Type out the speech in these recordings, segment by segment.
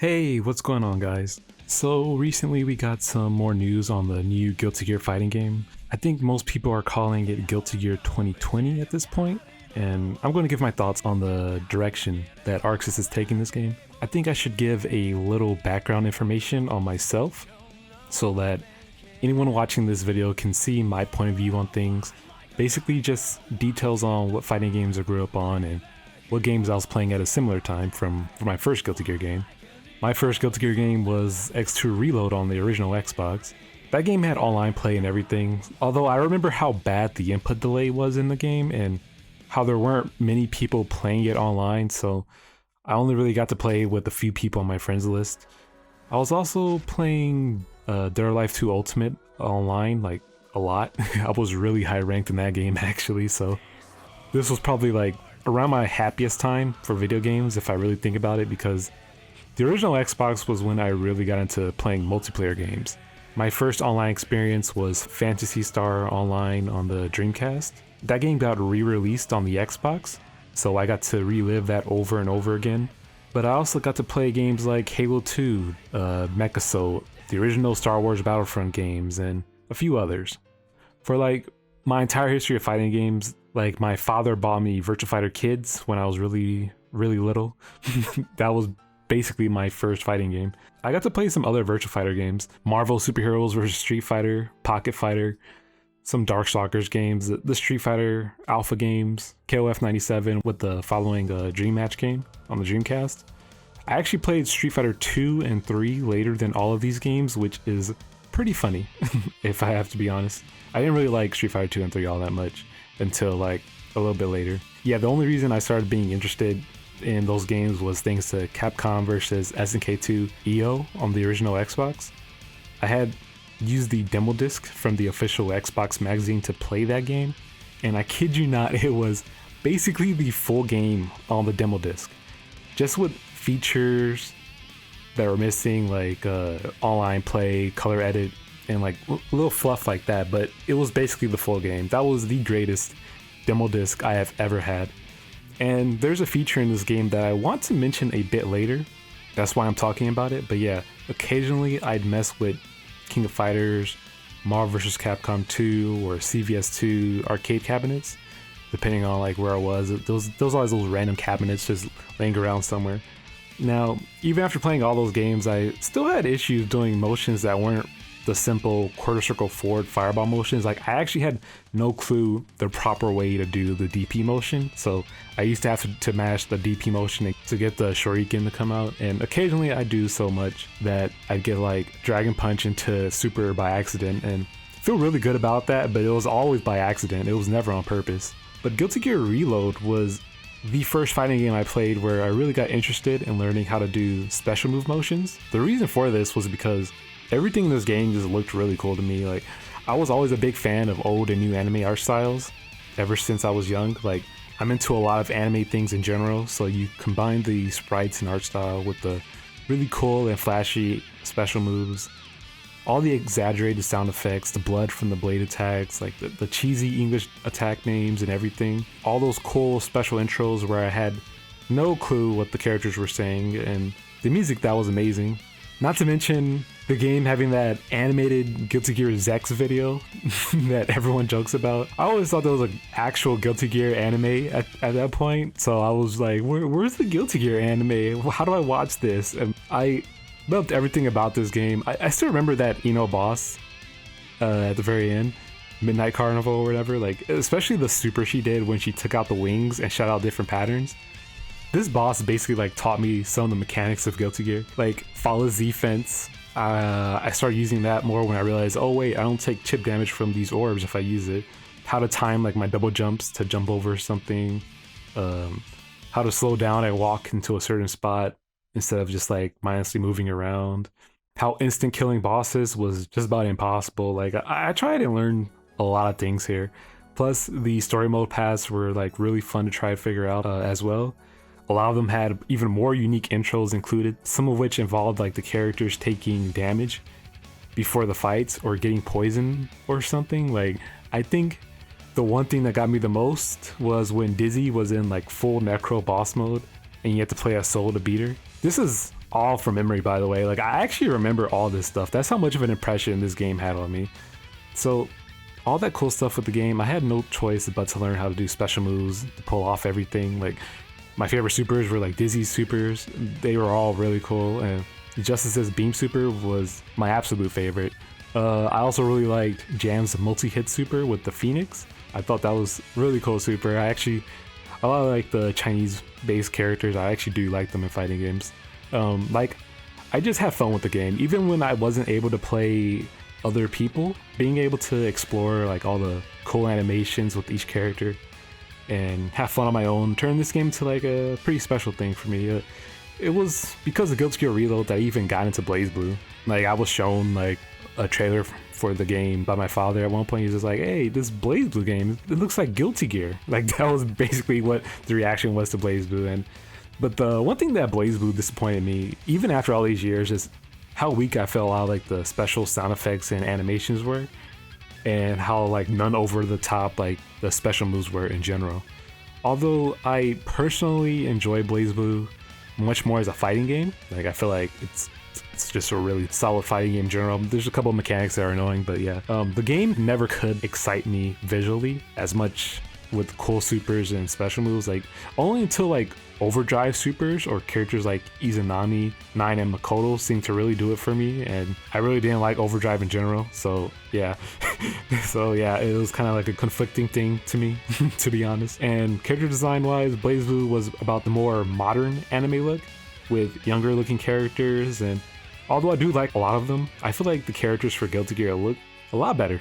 Hey, what's going on, guys? So recently we got some more news on the new Guilty Gear fighting game. I think most people are calling it Guilty Gear 2020 at this point, and I'm going to give my thoughts on the direction that ArcSys is taking this game. I think I should give a little background information on myself so that anyone watching this video can see my point of view on things. Basically just details on what fighting games I grew up on and what games I was playing at a similar time for my first Guilty Gear game. My first Guilty Gear game was X2 Reload on the original Xbox. That game had online play and everything, although I remember how bad the input delay was in the game and how there weren't many people playing it online, so I only really got to play with a few people on my friends list. I was also playing Dead or Alive 2 Ultimate online, like a lot. I was really high ranked in that game actually, so this was probably like around my happiest time for video games if I really think about it, because the original Xbox was when I really got into playing multiplayer games. My first online experience was Phantasy Star Online on the Dreamcast. That game got re-released on the Xbox, so I got to relive that over and over again. But I also got to play games like Halo 2, Mecha Assault, the original Star Wars Battlefront games, and a few others. For like my entire history of fighting games, like my father bought me Virtua Fighter Kids when I was really little. That was basically my first fighting game. I got to play some other Virtua Fighter games, Marvel Superheroes vs. Street Fighter, Pocket Fighter, some Darkstalkers games, the Street Fighter Alpha games, KOF 97 with the following Dream Match game on the Dreamcast. I actually played Street Fighter 2 and 3 later than all of these games, which is pretty funny, if I have to be honest. I didn't really like Street Fighter 2 and 3 all that much until like a little bit later. Yeah, the only reason I started being interested in those games was thanks to Capcom vs. SNK2 EO on the original Xbox. I had used the demo disc from the official Xbox magazine to play that game, and I kid you not, it was basically the full game on the demo disc, just with features that were missing, like online play, color edit, and like little fluff like that, but it was basically the full game. That was the greatest demo disc I have ever had. And there's a feature in this game that I want to mention a bit later. That's why I'm talking about it. But yeah, occasionally I'd mess with King of Fighters, Marvel vs. Capcom 2, or CVS 2 arcade cabinets, depending on like where I was. Those always those random cabinets just laying around somewhere. Now, even after playing all those games, I still had issues doing motions that weren't the simple quarter circle forward fireball motions. Like, I actually had no clue the proper way to do the DP motion, so I used to have to mash the DP motion to get the shuriken to come out, and occasionally I do so much that I'd get like Dragon Punch into super by accident and feel really good about that, but it was always by accident. It was never on purpose. But Guilty Gear Reload was the first fighting game I played where I really got interested in learning how to do special move motions. The reason for this was because everything in this game just looked really cool to me. Like, I was always a big fan of old and new anime art styles ever since I was young. Like, I'm into a lot of anime things in general, so you combine the sprites and art style with the really cool and flashy special moves, all the exaggerated sound effects, the blood from the blade attacks, like the cheesy English attack names and everything, all those cool special intros where I had no clue what the characters were saying, and the music that was amazing. Not to mention the game having that animated Guilty Gear Zex video that everyone jokes about. I always thought there was an actual Guilty Gear anime at that point, so I was like, where's the Guilty Gear anime? How do I watch this? And I loved everything about this game. I still remember that Eno boss at the very end, Midnight Carnival or whatever, like especially the super she did when she took out the wings and shot out different patterns. This boss basically like taught me some of the mechanics of Guilty Gear, like follow Z fence. I started using that more when I realized, oh wait, I don't take chip damage from these orbs if I use it. How to time like my double jumps to jump over something. How to slow down and walk into a certain spot instead of just like mindlessly moving around. How instant killing bosses was just about impossible. Like I tried and learned a lot of things here. Plus the story mode paths were like really fun to try to figure out as well. A lot of them had even more unique intros included, some of which involved like the characters taking damage before the fights or getting poisoned or something. Like, I think the one thing that got me the most was when Dizzy was in like full Necro boss mode and you had to play as Soul to beat her. This is all from memory, by the way. Like, I actually remember all this stuff. That's how much of an impression this game had on me. So all that cool stuff with the game, I had no choice but to learn how to do special moves to pull off everything. Like, my favorite supers were like Dizzy's supers. They were all really cool, and Justice's Beam Super was my absolute favorite. I also really liked Jam's multi-hit super with the Phoenix. I thought that was really cool super. A lot of like the Chinese-based characters, I actually do like them in fighting games. Like, I just have fun with the game. Even when I wasn't able to play other people, being able to explore like all the cool animations with each character and have fun on my own turned this game to like a pretty special thing for me. It was because of Guilty Gear Reload that I even got into BlazBlue. Like, I was shown like a trailer for the game by my father at one point. He was just like, hey, this BlazBlue game, it looks like Guilty Gear. Like, that was basically what the reaction was to BlazBlue. But the one thing that BlazBlue disappointed me, even after all these years, is how weak I felt out like the special sound effects and animations were, and how like none over the top like the special moves were in general. Although I personally enjoy BlazBlue much more as a fighting game. Like, I feel like it's just a really solid fighting game in general. There's a couple of mechanics that are annoying, but yeah. The game never could excite me visually as much with cool supers and special moves. Like, only until like overdrive supers or characters like Izanami, Nine, and Makoto seemed to really do it for me, and I really didn't like overdrive in general. So yeah. So yeah, it was kind of like a conflicting thing to me, to be honest. And character design wise, BlazBlue was about the more modern anime look with younger looking characters, and although I do like a lot of them, I feel like the characters for Guilty Gear look a lot better.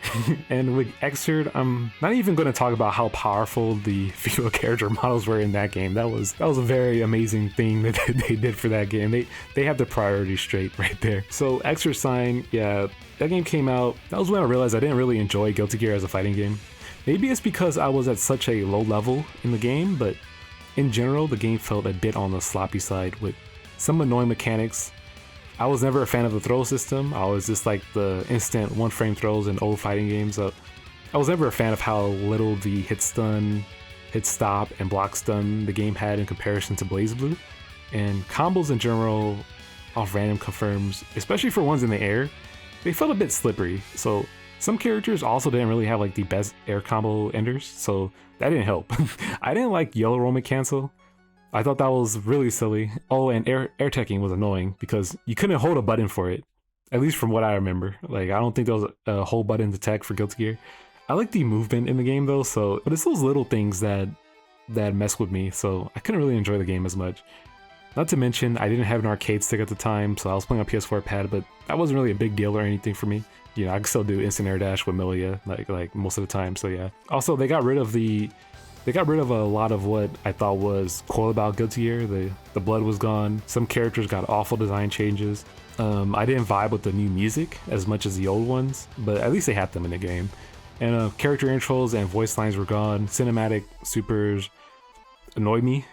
And with Xrd, I'm not even going to talk about how powerful the female character models were in that game. That was a very amazing thing that they did for that game. They have the priority straight right there. So Xrd Sign, yeah, that game came out. That was when I realized I didn't really enjoy Guilty Gear as a fighting game. Maybe it's because I was at such a low level in the game, but in general, the game felt a bit on the sloppy side with some annoying mechanics. I was never a fan of the throw system. I was just like the instant one frame throws in old fighting games. I was never a fan of how little the hit stun, hit stop, and block stun the game had in comparison to BlazBlue. And combos in general off random confirms, especially for ones in the air, they felt a bit slippery. So some characters also didn't really have like the best air combo enders, so that didn't help. I didn't like yellow roaming cancel. I thought that was really silly. Oh, and air teching was annoying because you couldn't hold a button for it, at least from what I remember. Like, I don't think there was a whole button to tech for Guilty Gear. I like the movement in the game though, but it's those little things that mess with me, so I couldn't really enjoy the game as much. Not to mention, I didn't have an arcade stick at the time, so I was playing on PS4 pad, but that wasn't really a big deal or anything for me. You know, I could still do instant air dash with Milia, like most of the time, so yeah. Also, they got rid of a lot of what I thought was cool about Guilty Gear. The blood was gone. Some characters got awful design changes. I didn't vibe with the new music as much as the old ones, but at least they had them in the game. And character intros and voice lines were gone. Cinematic supers annoyed me,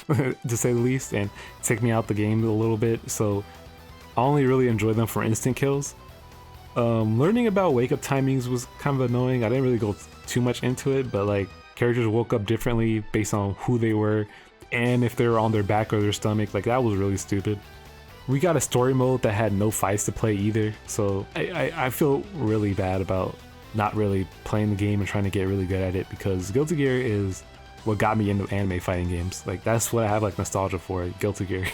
to say the least, and took me out the game a little bit. So I only really enjoyed them for instant kills. Learning about wake up timings was kind of annoying. I didn't really go too much into it, but like, characters woke up differently based on who they were and if they were on their back or their stomach. Like, that was really stupid. We got a story mode that had no fights to play either, so I feel really bad about not really playing the game and trying to get really good at it, because Guilty Gear is what got me into anime fighting games. Like, that's what I have like nostalgia for, Guilty Gear.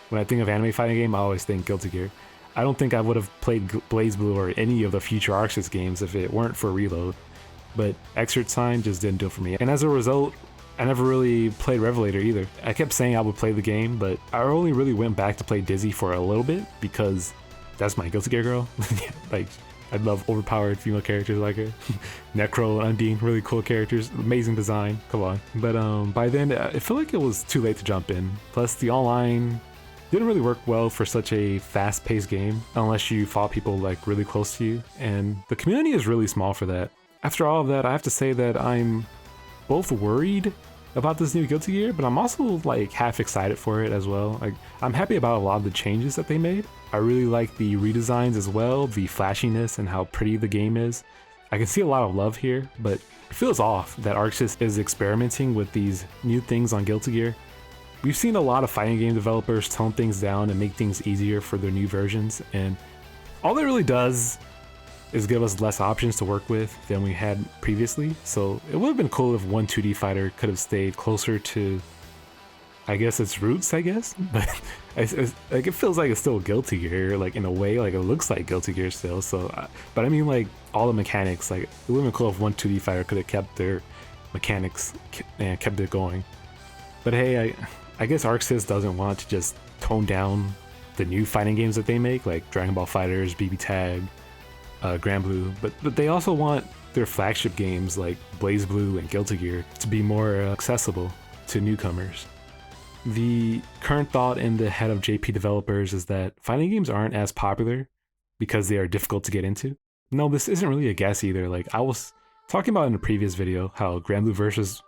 When I think of anime fighting game, I always think Guilty Gear. I don't think I would have played BlazBlue or any of the future Arxis games if it weren't for Reload. But Xrd Sign just didn't do it for me. And as a result, I never really played Revelator either. I kept saying I would play the game, but I only really went back to play Dizzy for a little bit because that's my Guilty Gear girl. Like, I love overpowered female characters like her. Necro and Undine, really cool characters, amazing design, come on. But by then, I feel like it was too late to jump in. Plus, the online didn't really work well for such a fast-paced game unless you fought people like really close to you, and the community is really small for that. After all of that, I have to say that I'm both worried about this new Guilty Gear, but I'm also like half excited for it as well. Like, I'm happy about a lot of the changes that they made. I really like the redesigns as well, the flashiness and how pretty the game is. I can see a lot of love here, but it feels off that Arxis is experimenting with these new things on Guilty Gear. We've seen a lot of fighting game developers tone things down and make things easier for their new versions, and all that really does is give us less options to work with than we had previously. So it would have been cool if one 2D fighter could have stayed closer to, I guess, its roots, I guess. But like, it feels like it's still Guilty Gear, like in a way, like it looks like Guilty Gear still. So, but I mean, like all the mechanics, like it would have been cool if one 2D fighter could have kept their mechanics and kept it going. But hey, I guess ArcSys doesn't want to just tone down the new fighting games that they make, like Dragon Ball FighterZ, BB Tag, Granblue, but they also want their flagship games like BlazBlue and Guilty Gear to be more accessible to newcomers. The current thought in the head of JP Developers is that fighting games aren't as popular because they are difficult to get into. No, this isn't really a guess either. Like I was talking about in a previous video, how Granblue Versus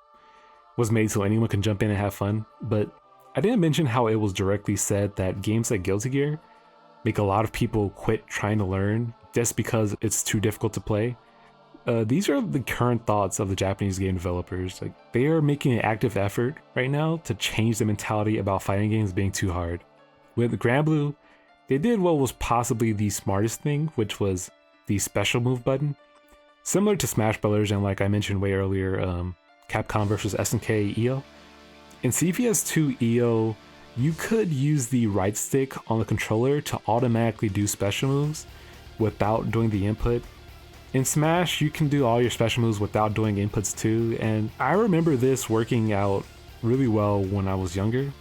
was made so anyone can jump in and have fun, but I didn't mention how it was directly said that games like Guilty Gear make a lot of people quit trying to learn just because it's too difficult to play. These are the current thoughts of the Japanese game developers. Like they are making an active effort right now to change the mentality about fighting games being too hard. With Granblue, they did what was possibly the smartest thing, which was the special move button. Similar to Smash Brothers and, like I mentioned way earlier, Capcom vs SNK EO. In CVS 2 EO, you could use the right stick on the controller to automatically do special moves without doing the input. In Smash, you can do all your special moves without doing inputs too, and I remember this working out really well when I was younger.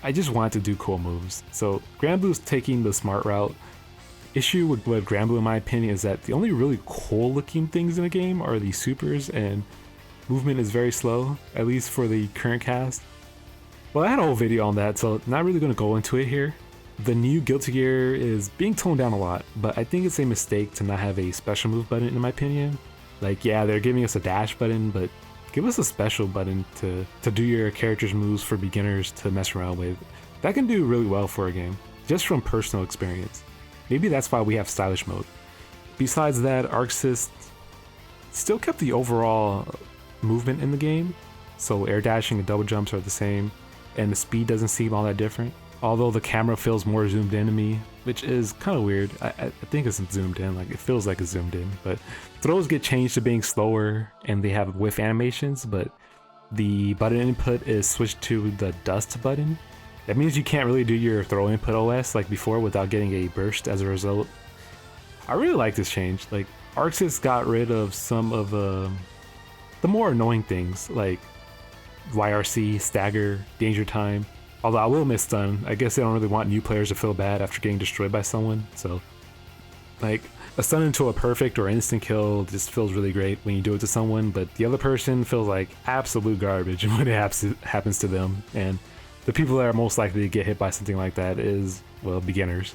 I just wanted to do cool moves, so Granblue's taking the smart route. Issue with Granblue, in my opinion, is that the only really cool looking things in the game are the supers, and movement is very slow, at least for the current cast. Well, I had a whole video on that, so not really going to go into it here. The new Guilty Gear is being toned down a lot, but I think it's a mistake to not have a special move button, in my opinion. Like, yeah, they're giving us a dash button, but give us a special button to do your character's moves for beginners to mess around with. That can do really well for a game, just from personal experience. Maybe that's why we have stylish mode. Besides that, ArcSys still kept the overall movement in the game, so air dashing and double jumps are the same, and the speed doesn't seem all that different. Although the camera feels more zoomed in to me, which is kind of weird. I think it's zoomed in, like it feels like it's zoomed in, but throws get changed to being slower and they have whiff animations, but the button input is switched to the dust button. That means you can't really do your throw input OS like before without getting a burst as a result. I really like this change. Like ArcSys got rid of some of the more annoying things like YRC, stagger, danger time. Although I will miss stun. I guess they don't really want new players to feel bad after getting destroyed by someone, so like a stun into a perfect or instant kill just feels really great when you do it to someone, but the other person feels like absolute garbage when it happens to them, and the people that are most likely to get hit by something like that is, well, beginners.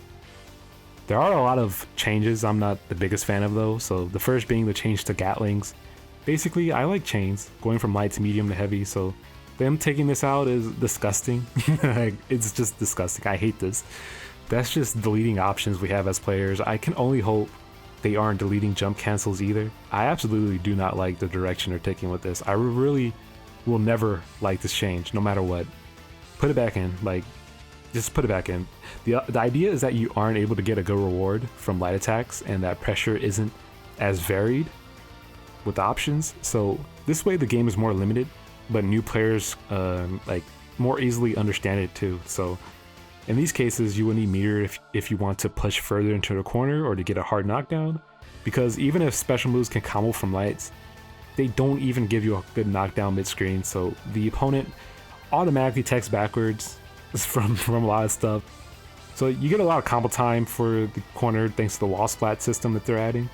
There are a lot of changes I'm not the biggest fan of though, so the first being the change to Gatlings. Basically, I like chains, going from light to medium to heavy, so them taking this out is disgusting. It's just disgusting. I hate this. That's just deleting options we have as players. I can only hope they aren't deleting jump cancels either. I absolutely do not like the direction they're taking with this. I really will never like this change, no matter what. Put it back in, like, just put it back in. The idea is that you aren't able to get a good reward from light attacks and that pressure isn't as varied with options. So this way the game is more limited, but new players like more easily understand it too. So in these cases, you will need meter if you want to push further into the corner or to get a hard knockdown, because even if special moves can combo from lights, they don't even give you a good knockdown mid-screen, so the opponent automatically techs backwards from a lot of stuff. So you get a lot of combo time for the corner thanks to the wall splat system that they're adding,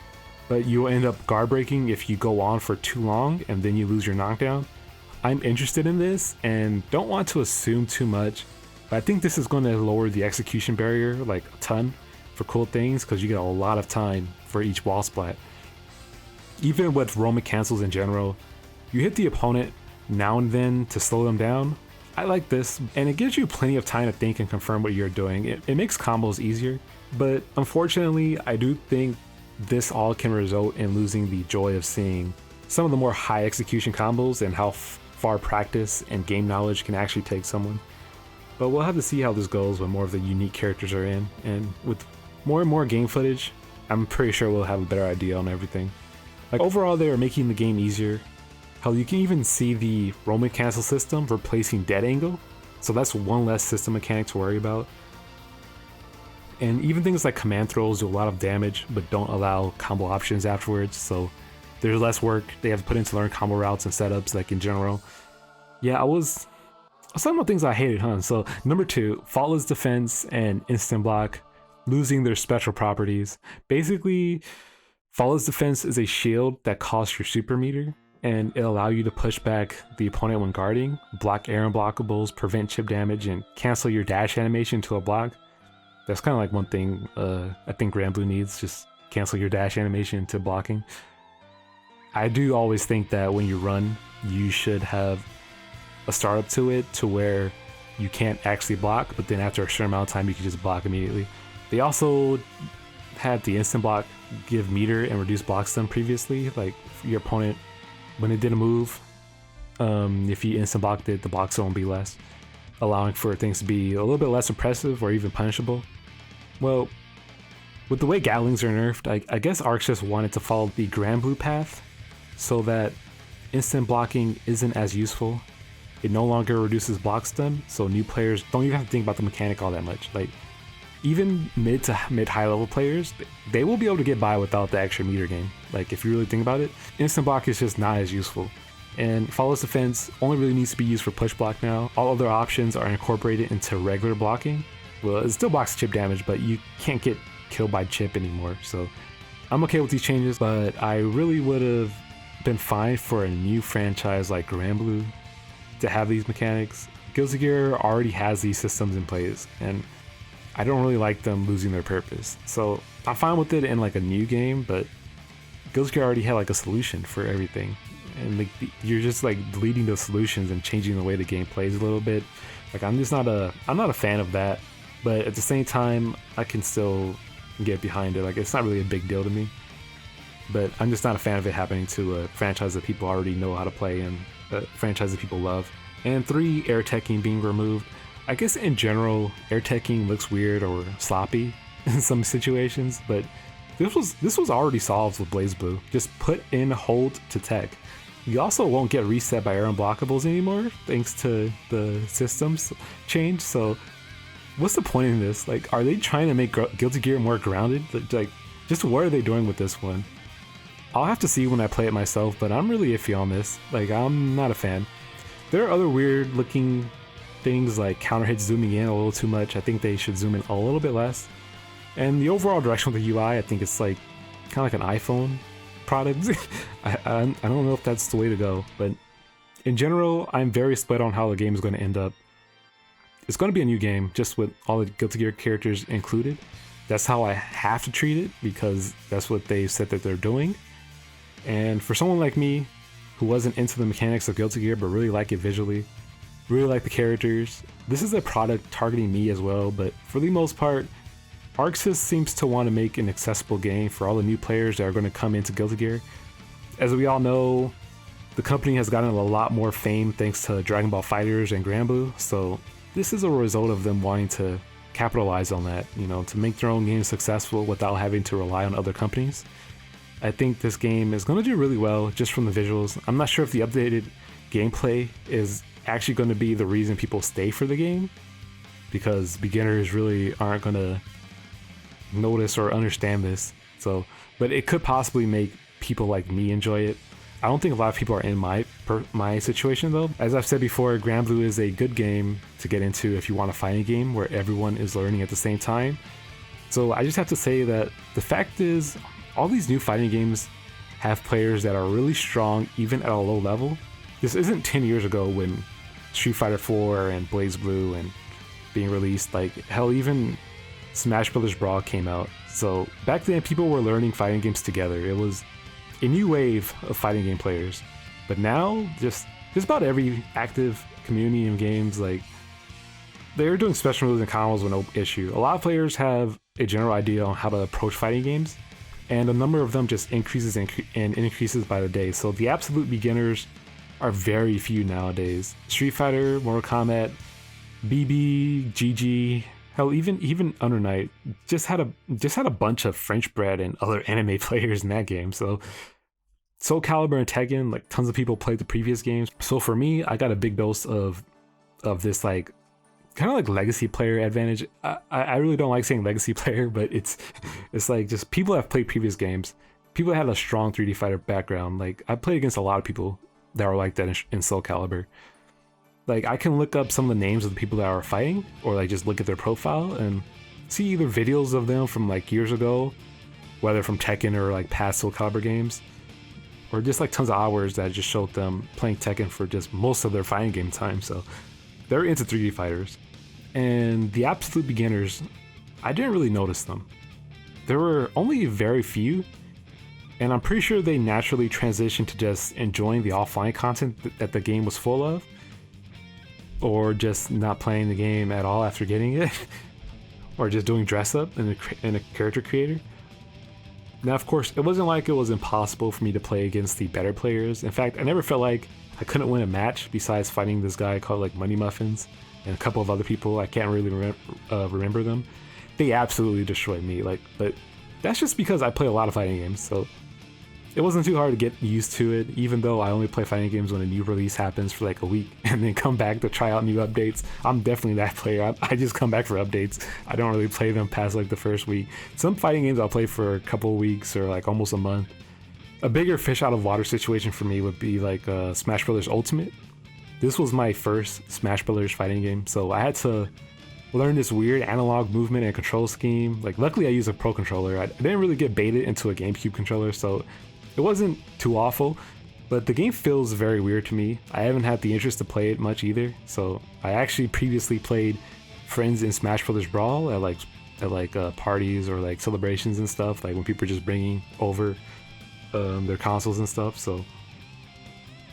but you'll end up guard breaking if you go on for too long and then you lose your knockdown. I'm interested in this and don't want to assume too much, but I think this is going to lower the execution barrier like a ton for cool things, because you get a lot of time for each wall splat. Even with roaming cancels in general, you hit the opponent now and then to slow them down. I like this, and it gives you plenty of time to think and confirm what you're doing. It makes combos easier, but unfortunately I do think this all can result in losing the joy of seeing some of the more high execution combos and how far practice and game knowledge can actually take someone. But we'll have to see how this goes when more of the unique characters are in, and with more and more game footage, I'm pretty sure we'll have a better idea on everything. Like overall, they are making the game easier. Hell, you can even see the roaming cancel system replacing dead angle, so that's one less system mechanic to worry about. And even things like command throws do a lot of damage, but don't allow combo options afterwards, so there's less work they have to put in to learn combo routes and setups, like in general. Yeah, I was talking about things I hated, huh? So number 2, faultless defense and instant block, losing their special properties. Basically, faultless defense is a shield that costs your super meter, and it'll allow you to push back the opponent when guarding, block air unblockables, prevent chip damage, and cancel your dash animation to a block. That's kind of like one thing I think Granblue needs, just cancel your dash animation to blocking. I do always think that when you run, you should have a startup to it to where you can't actually block, but then after a certain amount of time you can just block immediately. They also had the instant block give meter and reduce block stun previously, like your opponent, when it did a move, if you instant blocked it, the block stun will be less, allowing for things to be a little bit less oppressive or even punishable. Well, with the way Gatlings are nerfed, I guess Arcs just wanted to follow the Granblue path so that instant blocking isn't as useful. It no longer reduces block stun, so new players don't even have to think about the mechanic all that much. Like, even mid to mid-high level players, they will be able to get by without the extra meter gain. Like, if you really think about it, instant block is just not as useful. And faultless defense only really needs to be used for push block now. All other options are incorporated into regular blocking. Well, it still blocks chip damage, but you can't get killed by chip anymore. So I'm okay with these changes, but I really would have been fine for a new franchise like Granblue to have these mechanics. Guilty Gear already has these systems in place, and I don't really like them losing their purpose. So I'm fine with it in like a new game, but Guilty Gear already had like a solution for everything. And like you're just like deleting those solutions and changing the way the game plays a little bit. Like I'm not a fan of that, but at the same time I can still get behind it. Like it's not really a big deal to me, but I'm just not a fan of it happening to a franchise that people already know how to play and a franchise that people love. And 3, air teching being removed. I guess in general, air teching looks weird or sloppy in some situations, but this was already solved with BlazBlue. Just put in hold to tech. You also won't get reset by air unblockables anymore, thanks to the systems change. So what's the point in this? Like, are they trying to make Guilty Gear more grounded? Like, just what are they doing with this one? I'll have to see when I play it myself, but I'm really iffy on this. Like, I'm not a fan. There are other weird looking things like counter hits zooming in a little too much. I think they should zoom in a little bit less. And the overall direction of the UI, I think it's like kind of like an iPhone product. I don't know if that's the way to go, but in general, I'm very split on how the game is going to end up. It's going to be a new game, just with all the Guilty Gear characters included. That's how I have to treat it, because that's what they said that they're doing. And for someone like me, who wasn't into the mechanics of Guilty Gear but really like it visually, really like the characters, this is a product targeting me as well. But for the most part, ArcSys seems to want to make an accessible game for all the new players that are going to come into Guilty Gear. As we all know, the company has gotten a lot more fame thanks to Dragon Ball FighterZ and Granblue, so this is a result of them wanting to capitalize on that, you know, to make their own games successful without having to rely on other companies. I think this game is going to do really well just from the visuals. I'm not sure if the updated gameplay is actually going to be the reason people stay for the game, because beginners really aren't going to notice or understand this. So, but it could possibly make people like me enjoy it. I don't think a lot of people are in my situation though. As I've said before, Granblue is a good game to get into if you want a fighting game where everyone is learning at the same time. So I just have to say that the fact is, all these new fighting games have players that are really strong even at a low level. This isn't 10 years ago when Street Fighter 4 and BlazBlue and being released. Like, hell, even Smash Bros. Brawl came out. So back then people were learning fighting games together. It was a new wave of fighting game players. But now, just about every active community in games, like, they're doing special moves and combos with no issue. A lot of players have a general idea on how to approach fighting games, and the number of them just increases and increases by the day. So the absolute beginners are very few nowadays. Street Fighter, Mortal Kombat, BB, GG, hell, even Under Night just had a bunch of French bred and other anime players in that game. So Soulcalibur and Tekken, like tons of people played the previous games. So for me, I got a big dose of this like kind of like legacy player advantage. I really don't like saying legacy player, but it's like just people have played previous games. People that had a strong 3D fighter background. Like I played against a lot of people that were like that in Soulcalibur. Like I can look up some of the names of the people that are fighting, or like just look at their profile and see either videos of them from like years ago, whether from Tekken or like past Soulcalibur games, or just like tons of hours that just showed them playing Tekken for just most of their fighting game time. So they're into 3D fighters. And the absolute beginners, I didn't really notice them. There were only very few, and I'm pretty sure they naturally transitioned to just enjoying the offline content that the game was full of, or just not playing the game at all after getting it, or just doing dress up in a character creator. Now, of course, it wasn't like it was impossible for me to play against the better players. In fact, I never felt like I couldn't win a match besides fighting this guy called like Money Muffins and a couple of other people. I can't really remember them. They absolutely destroyed me. But that's just because I play a lot of fighting games, so it wasn't too hard to get used to it, even though I only play fighting games when a new release happens for like a week and then come back to try out new updates. I'm definitely that player. I just come back for updates. I don't really play them past like the first week. Some fighting games I'll play for a couple of weeks or like almost a month. A bigger fish out of water situation for me would be like Smash Bros. Ultimate. This was my first Smash Bros. Fighting game, so I had to learn this weird analog movement and control scheme. Like luckily I used a Pro controller. I didn't really get baited into a GameCube controller, so it wasn't too awful, but the game feels very weird to me. I haven't had the interest to play it much either, so I actually previously played friends in Smash Bros. Brawl at parties or like celebrations and stuff, like when people are just bringing over their consoles and stuff.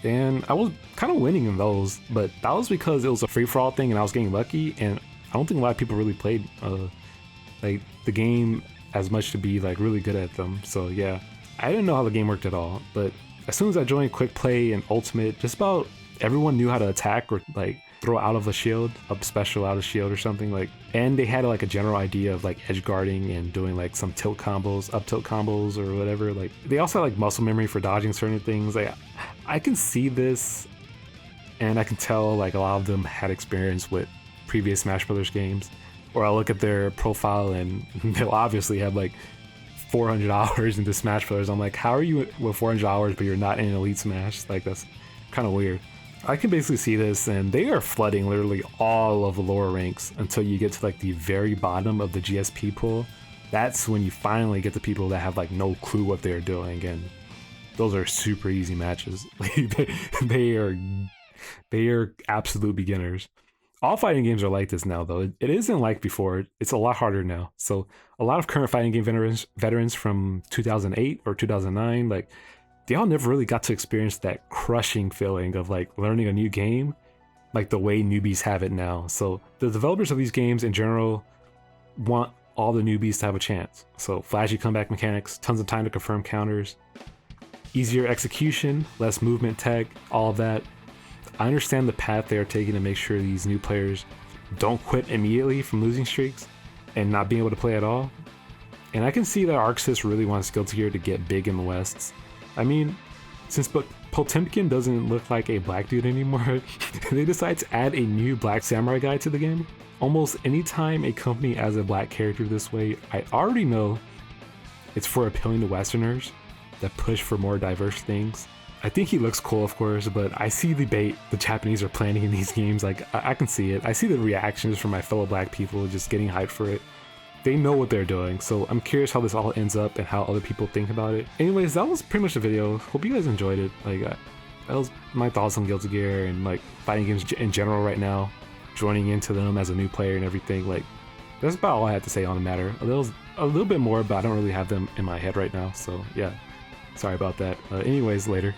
And I was kind of winning in those, but that was because it was a free-for-all thing and I was getting lucky, and I don't think a lot of people really played like the game as much to be like really good at them. So yeah, I didn't know how the game worked at all, but as soon as I joined Quick Play and Ultimate, just about everyone knew how to attack or like throw out of a shield, up special out of shield or something, like, and they had like a general idea of like edge guarding and doing like some tilt combos, up tilt combos or whatever. Like they also had like muscle memory for dodging certain things. Like I can see this, and I can tell like a lot of them had experience with previous Smash Brothers games, or I look at their profile and they'll obviously have like 400 hours into Smash Brothers. I'm like, how are you with 400 hours but you're not in Elite Smash? Like that's kind of weird. I can basically see this, and they are flooding literally all of the lower ranks until you get to like the very bottom of the GSP pool. That's when you finally get the people that have like no clue what they're doing, and those are super easy matches. they are absolute beginners. All fighting games are like this now, though. It isn't like before. It's a lot harder now. So a lot of current fighting game veterans from 2008 or 2009, like they all never really got to experience that crushing feeling of like learning a new game like the way newbies have it now. So the developers of these games in general want all the newbies to have a chance. So flashy comeback mechanics, tons of time to confirm counters, easier execution, less movement tech, all of that. I understand the path they are taking to make sure these new players don't quit immediately from losing streaks and not being able to play at all. And I can see that ArcSys really wants Guilty Gear to get big in the West. I mean, since Potemkin doesn't look like a black dude anymore, they decide to add a new black samurai guy to the game. Almost anytime a company adds a black character this way, I already know it's for appealing to Westerners that push for more diverse things. I think he looks cool, of course, but I see the bait the Japanese are planning in these games. Like, I can see it. I see the reactions from my fellow black people just getting hyped for it. They know what they're doing, so I'm curious how this all ends up and how other people think about it. Anyways, that was pretty much the video. Hope you guys enjoyed it. Like, that was my thoughts on Guilty Gear and like fighting games in general right now, joining into them as a new player and everything. Like, that's about all I had to say on the matter. There was a little bit more, but I don't really have them in my head right now, so yeah, sorry about that. Anyways, later.